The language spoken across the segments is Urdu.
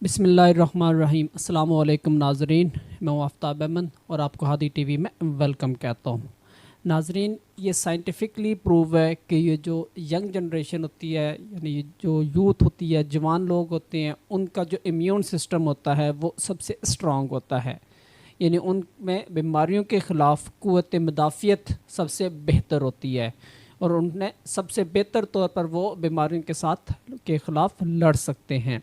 بسم اللہ الرحمن الرحیم۔ السلام علیکم ناظرین، میں ہوں آفتاب احمد اور آپ کو ہادی ٹی وی میں ویلکم کہتا ہوں۔ ناظرین، یہ سائنٹیفکلی پروو ہے کہ یہ جو ینگ جنریشن ہوتی ہے، یعنی جو یوتھ ہوتی ہے، جوان لوگ ہوتے ہیں، ان کا جو امیون سسٹم ہوتا ہے وہ سب سے اسٹرانگ ہوتا ہے، یعنی ان میں بیماریوں کے خلاف قوت مدافعت سب سے بہتر ہوتی ہے اور ان نے سب سے بہتر طور پر وہ بیماریوں کے خلاف لڑ سکتے ہیں۔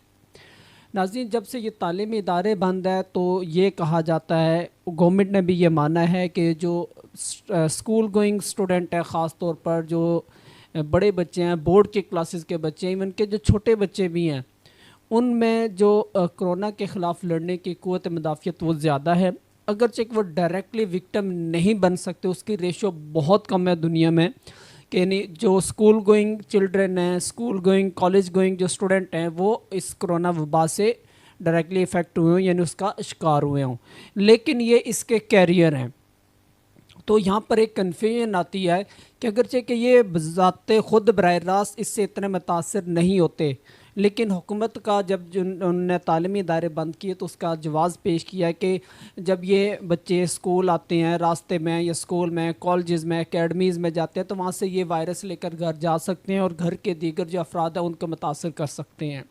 ناظرین، جب سے یہ تعلیمی ادارے بند ہے تو یہ کہا جاتا ہے، گورنمنٹ نے بھی یہ مانا ہے کہ جو اسکول گوئنگ اسٹوڈنٹ ہے، خاص طور پر جو بڑے بچے ہیں، بورڈ کے کلاسز کے بچے ہیں، ایون کے جو چھوٹے بچے بھی ہیں، ان میں جو کرونا کے خلاف لڑنے کی قوت مدافعت وہ زیادہ ہے، اگرچہ وہ ڈائریکٹلی وکٹم نہیں بن سکتے، اس کی ریشو بہت کم ہے دنیا میں، کہ یعنی جو اسکول گوئنگ چلڈرن ہیں، اسکول گوئنگ کالج گوئنگ جو اسٹوڈنٹ ہیں، وہ اس کرونا وبا سے ڈائریکٹلی افیکٹ ہوئے ہوں، یعنی اس کا شکار ہوئے ہوں، لیکن یہ اس کے کیریئر ہیں۔ تو یہاں پر ایک کنفیوژن آتی ہے کہ اگرچہ کہ یہ بذات خود براہ راست اس سے اتنے متاثر نہیں ہوتے، لیکن حکومت کا جب انہوں نے تعلیمی ادارے بند کیے تو اس کا جواز پیش کیا کہ جب یہ بچے اسکول آتے ہیں، راستے میں یا اسکول میں، کالجز میں، اکیڈمیز میں جاتے ہیں، تو وہاں سے یہ وائرس لے کر گھر جا سکتے ہیں اور گھر کے دیگر جو افراد ہیں ان کو متاثر کر سکتے ہیں۔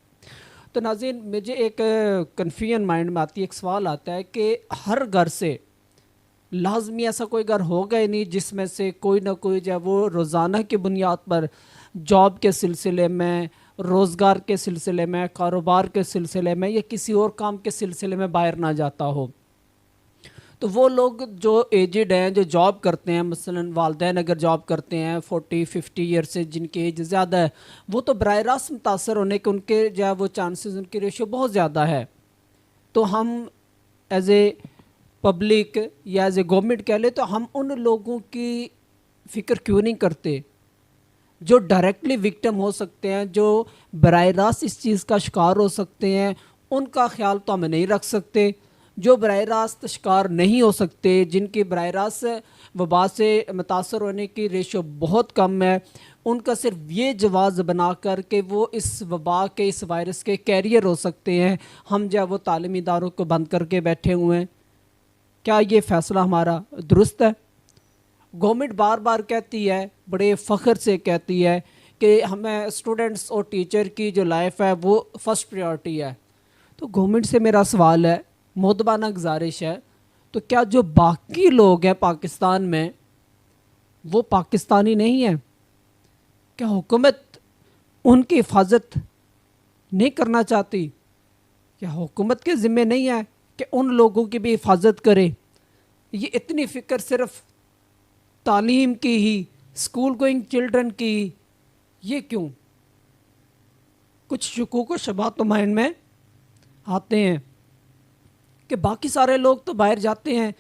تو ناظرین، مجھے ایک کنفیوژن مائنڈ میں آتی ہے، ایک سوال آتا ہے کہ ہر گھر سے لازمی ایسا کوئی گھر ہوگا ہی نہیں جس میں سے کوئی نہ کوئی جو ہے وہ روزانہ کی بنیاد پر جاب کے سلسلے میں، روزگار کے سلسلے میں، کاروبار کے سلسلے میں یا کسی اور کام کے سلسلے میں باہر نہ جاتا ہو۔ تو وہ لوگ جو ایجڈ ہیں، جو جاب کرتے ہیں، مثلا والدین اگر جاب کرتے ہیں 40-50 ایئر سے، جن کی ایج زیادہ ہے، وہ تو براہ راست متاثر ہونے کے ان کے جو ہے وہ چانسز، ان کی ریشو بہت زیادہ ہے۔ تو ہم ایز اے پبلک یا ایز اے گورنمنٹ کہہ لیں تو ہم ان لوگوں کی فکر کیوں نہیں کرتے جو ڈائریکٹلی وکٹم ہو سکتے ہیں، جو براہ راست اس چیز کا شکار ہو سکتے ہیں؟ ان کا خیال تو ہم نہیں رکھ سکتے۔ جو براہ راست شکار نہیں ہو سکتے، جن کی براہ راست وبا سے متاثر ہونے کی ریشو بہت کم ہے، ان کا صرف یہ جواز بنا کر کہ وہ اس وبا کے، اس وائرس کے کیریئر ہو سکتے ہیں، ہم جو ہے وہ تعلیمی اداروں کو بند کر کے بیٹھے ہوئے ہیں۔ کیا یہ فیصلہ ہمارا درست ہے؟ گورنمنٹ بار بار کہتی ہے، بڑے فخر سے کہتی ہے کہ ہمیں اسٹوڈنٹس اور ٹیچر کی جو لائف ہے وہ فرسٹ پریورٹی ہے۔ تو گورنمنٹ سے میرا سوال ہے، مؤدبانہ گزارش ہے، تو کیا جو باقی لوگ ہیں پاکستان میں وہ پاکستانی نہیں ہیں؟ کیا حکومت ان کی حفاظت نہیں کرنا چاہتی؟ کیا حکومت کے ذمہ نہیں ہے کہ ان لوگوں کی بھی حفاظت کرے؟ یہ اتنی فکر صرف تعلیم کی ہی، اسکول گوئنگ چلڈرن کی ہی، یہ کیوں؟ کچھ شکوک و شبہات تو مائنڈ میں آتے ہیں کہ باقی سارے لوگ تو باہر جاتے ہیں،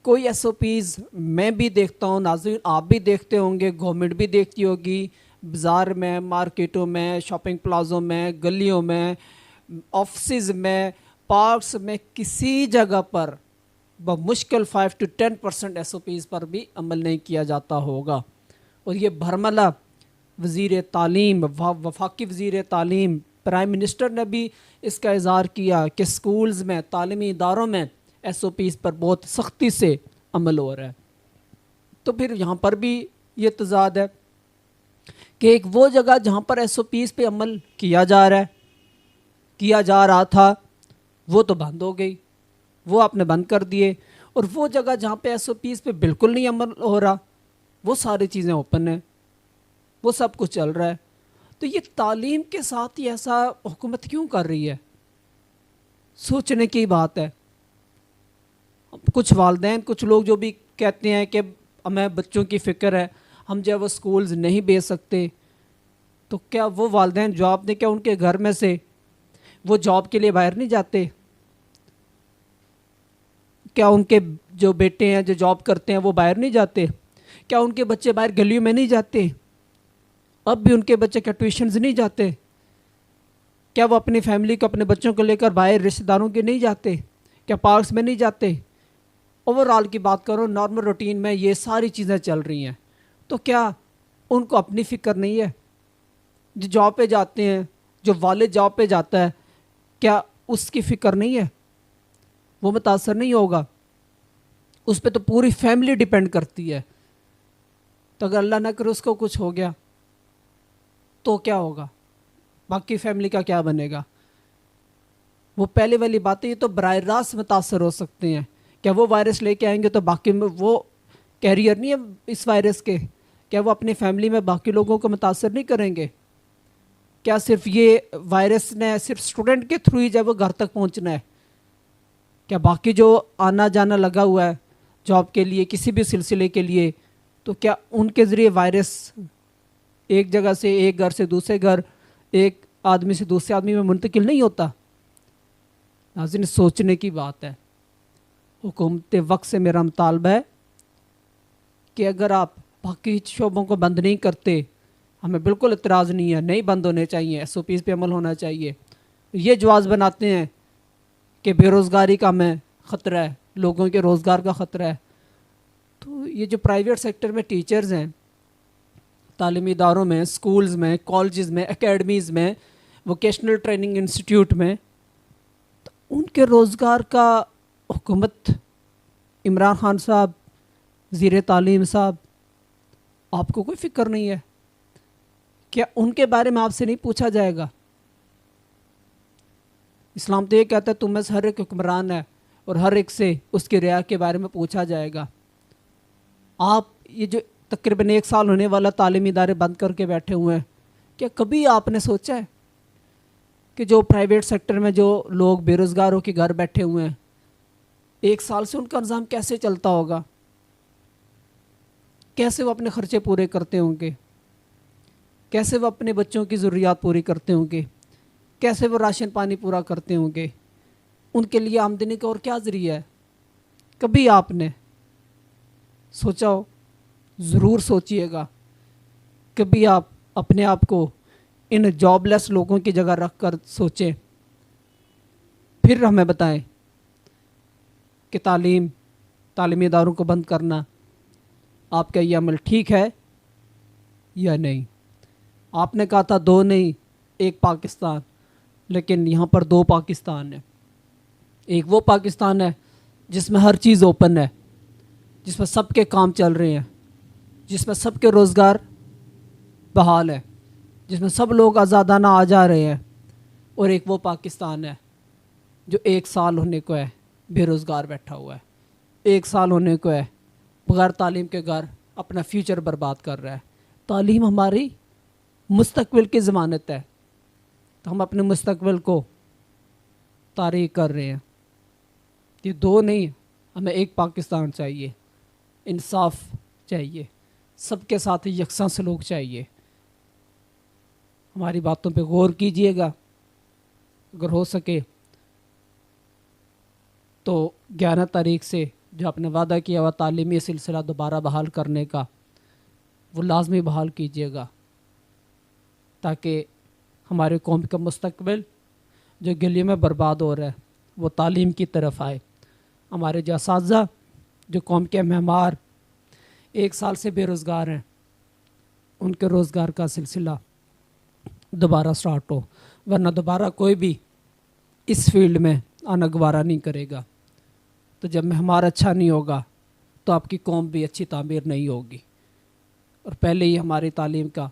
کوئی ایس او پیز میں بھی دیکھتا ہوں، ناظرین آپ بھی دیکھتے ہوں گے، گورنمنٹ بھی دیکھتی ہوگی، بازار میں، مارکیٹوں میں، شاپنگ پلازوں میں، گلیوں میں، آفسز میں، پارکس میں، کسی جگہ پر بمشکل 5 to 10% ایس او پیز پر بھی عمل نہیں کیا جاتا ہوگا۔ اور یہ بھرملہ وزیر تعلیم، وفاقی وزیر تعلیم، پرائم منسٹر نے بھی اس کا اظہار کیا کہ سکولز میں، تعلیمی اداروں میں ایس او پیز پر بہت سختی سے عمل ہو رہا ہے۔ تو پھر یہاں پر بھی یہ تضاد ہے کہ ایک وہ جگہ جہاں پر ایس او پیز پہ عمل کیا جا رہا ہے، کیا جا رہا تھا، وہ تو بند ہو گئی، وہ آپ نے بند کر دیے، اور وہ جگہ جہاں پہ ایس او پیز پہ بالکل نہیں عمل ہو رہا، وہ ساری چیزیں اوپن ہیں، وہ سب کچھ چل رہا ہے۔ تو یہ تعلیم کے ساتھ ہی ایسا حکومت کیوں کر رہی ہے؟ سوچنے کی بات ہے۔ کچھ والدین، کچھ لوگ جو بھی کہتے ہیں کہ ہمیں بچوں کی فکر ہے، ہم جو ہے وہ سکولز نہیں بھیج سکتے، تو کیا وہ والدین جاب دیں؟ کیا ان کے گھر میں سے وہ جاب کے لیے باہر نہیں جاتے؟ کیا ان کے جو بیٹے ہیں جو جاب کرتے ہیں وہ باہر نہیں جاتے؟ کیا ان کے بچے باہر گلیوں میں نہیں جاتے؟ اب بھی ان کے بچے کیا ٹیوشنز نہیں جاتے؟ کیا وہ اپنی فیملی کو، اپنے بچوں کو لے کر باہر رشتہ داروں کے نہیں جاتے؟ کیا پارکس میں نہیں جاتے؟ اوورآل کی بات کرو، نارمل روٹین میں یہ ساری چیزیں چل رہی ہیں، تو کیا ان کو اپنی فکر نہیں ہے؟ جو جاب پہ جاتے ہیں، جو والد جاب پہ جاتا ہے، کیا اس کی فکر نہیں ہے، وہ متاثر نہیں ہوگا، اس پہ تو پوری فیملی ڈیپینڈ کرتی ہے. تو اگر اللہ نہ کرے اس کو کچھ ہو گیا تو کیا ہوگا؟ باقی فیملی کا کیا بنے گا؟ وہ پہلے والی باتیں، یہ تو براہ راست متاثر ہو سکتے ہیں. کیا وہ وائرس لے کے آئیں گے تو باقی میں وہ کیریئر نہیں ہے اس وائرس کے؟ کیا وہ اپنی فیملی میں باقی لوگوں کو متاثر نہیں کریں گے؟ کیا صرف یہ وائرس نے صرف اسٹوڈنٹ کے تھرو ہی جب وہ گھر تک پہنچنا ہے؟ کیا باقی جو آنا جانا لگا ہوا ہے جاب کے لیے، کسی بھی سلسلے کے لیے، تو کیا ان کے ذریعے وائرس ایک جگہ سے، ایک گھر سے دوسرے گھر، ایک آدمی سے دوسرے آدمی میں منتقل نہیں ہوتا؟ ناظرین سوچنے کی بات ہے. حکومت وقت سے میرا مطالبہ ہے کہ اگر آپ باقی شعبوں کو بند نہیں کرتے، ہمیں بالکل اعتراض نہیں ہے، نہیں بند ہونے چاہیے، ایس او پیز پہ عمل ہونا چاہیے. یہ جواز بناتے ہیں کہ بے روزگاری کا ہمیں خطرہ ہے، لوگوں کے روزگار کا خطرہ ہے. تو یہ جو پرائیویٹ سیکٹر میں ٹیچرز ہیں، تعلیمی اداروں میں، سکولز میں، کالجز میں، اکیڈمیز میں، ووکیشنل ٹریننگ انسٹیٹیوٹ میں، تو ان کے روزگار کا حکومت، عمران خان صاحب، وزیر تعلیم صاحب، آپ کو کوئی فکر نہیں ہے؟ کیا ان کے بارے میں آپ سے نہیں پوچھا جائے گا؟ اسلام تو یہ کہتا ہے تم میں سے ہر ایک حکمران ہے اور ہر ایک سے اس کی رعایا کے بارے میں پوچھا جائے گا. آپ یہ جو تقریباً 1 سال ہونے والا تعلیمی ادارے بند کر کے بیٹھے ہوئے ہیں، کیا کبھی آپ نے سوچا ہے کہ جو پرائیویٹ سیکٹر میں جو لوگ بے روزگار ہو کے گھر بیٹھے ہوئے ہیں، 1 سال سے ان کا نظام کیسے چلتا ہوگا؟ کیسے وہ اپنے خرچے پورے کرتے ہوں گے؟ کیسے وہ اپنے بچوں کی ضروریات پوری کرتے ہوں گے؟ کیسے وہ راشن پانی پورا کرتے ہوں گے؟ ان کے لیے آمدنی کا اور کیا ذریعہ ہے؟ کبھی آپ نے سوچا ہو؟ ضرور سوچئے گا. کبھی آپ اپنے آپ کو ان جاب لیس لوگوں کی جگہ رکھ کر سوچیں، پھر ہمیں بتائیں کہ تعلیمی اداروں کو بند کرنا آپ کا یہ عمل ٹھیک ہے یا نہیں. آپ نے کہا تھا 2 نہیں 1 پاکستان، لیکن یہاں پر 2 پاکستان ہیں. ایک وہ پاکستان ہے جس میں ہر چیز اوپن ہے، جس میں سب کے کام چل رہے ہیں، جس میں سب کے روزگار بحال ہے، جس میں سب لوگ آزادانہ آ جا رہے ہیں. اور ایک وہ پاکستان ہے جو 1 سال ہونے کو ہے بے روزگار بیٹھا ہوا ہے، 1 سال ہونے کو ہے بغیر تعلیم کے گھر اپنا فیوچر برباد کر رہا ہے. تعلیم ہماری مستقبل کی ضمانت ہے، تو ہم اپنے مستقبل کو تاریک کر رہے ہیں. یہ 2 نہیں، ہمیں 1 پاکستان چاہیے، انصاف چاہیے، سب کے ساتھ یکساں سلوک چاہیے. ہماری باتوں پہ غور کیجئے گا. اگر ہو سکے تو 11 تاریخ سے جو آپ نے وعدہ کیا ہوا تعلیمی سلسلہ دوبارہ بحال کرنے کا، وہ لازمی بحال کیجئے گا، تاکہ ہمارے قوم کا مستقبل جو گلیوں میں برباد ہو رہا ہے وہ تعلیم کی طرف آئے. ہمارے جو اساتذہ، جو قوم کے معمار 1 سال سے بے روزگار ہیں، ان کے روزگار کا سلسلہ دوبارہ سٹارٹ ہو، ورنہ دوبارہ کوئی بھی اس فیلڈ میں آنا گوارہ نہیں کرے گا. تو جب معمار اچھا نہیں ہوگا تو آپ کی قوم بھی اچھی تعمیر نہیں ہوگی. اور پہلے ہی ہماری تعلیم کا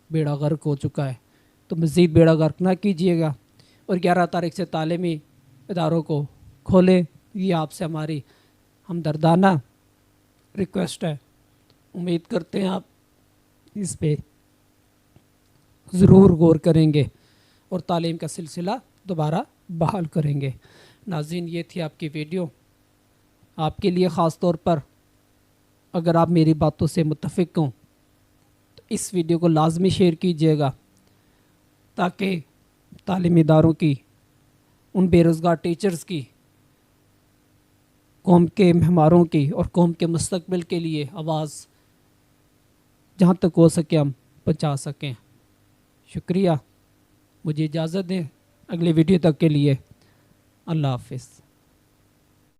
بیڑا غرق ہو چکا ہے، تو مزید بیڑا غرق نہ کیجیے گا. اور 11 تاریخ سے تعلیمی اداروں کو کھولیں، یہ آپ سے ہماری ہمدردانہ ریکویسٹ ہے. امید کرتے ہیں آپ اس پہ ضرور غور کریں گے اور تعلیم کا سلسلہ دوبارہ بحال کریں گے. ناظرین، یہ تھی آپ کی ویڈیو. آپ کے لیے خاص طور پر اگر آپ میری باتوں سے متفق ہوں تو اس ویڈیو کو لازمی شیئر کیجیے گا، تاکہ تعلیمی اداروں کی، ان بے روزگار ٹیچرز کی، قوم کے معماروں کی اور قوم کے مستقبل کے لیے آواز جہاں تک ہو سکے ہم پہنچا سکیں. شکریہ. مجھے اجازت دیں اگلی ویڈیو تک کے لیے. اللہ حافظ.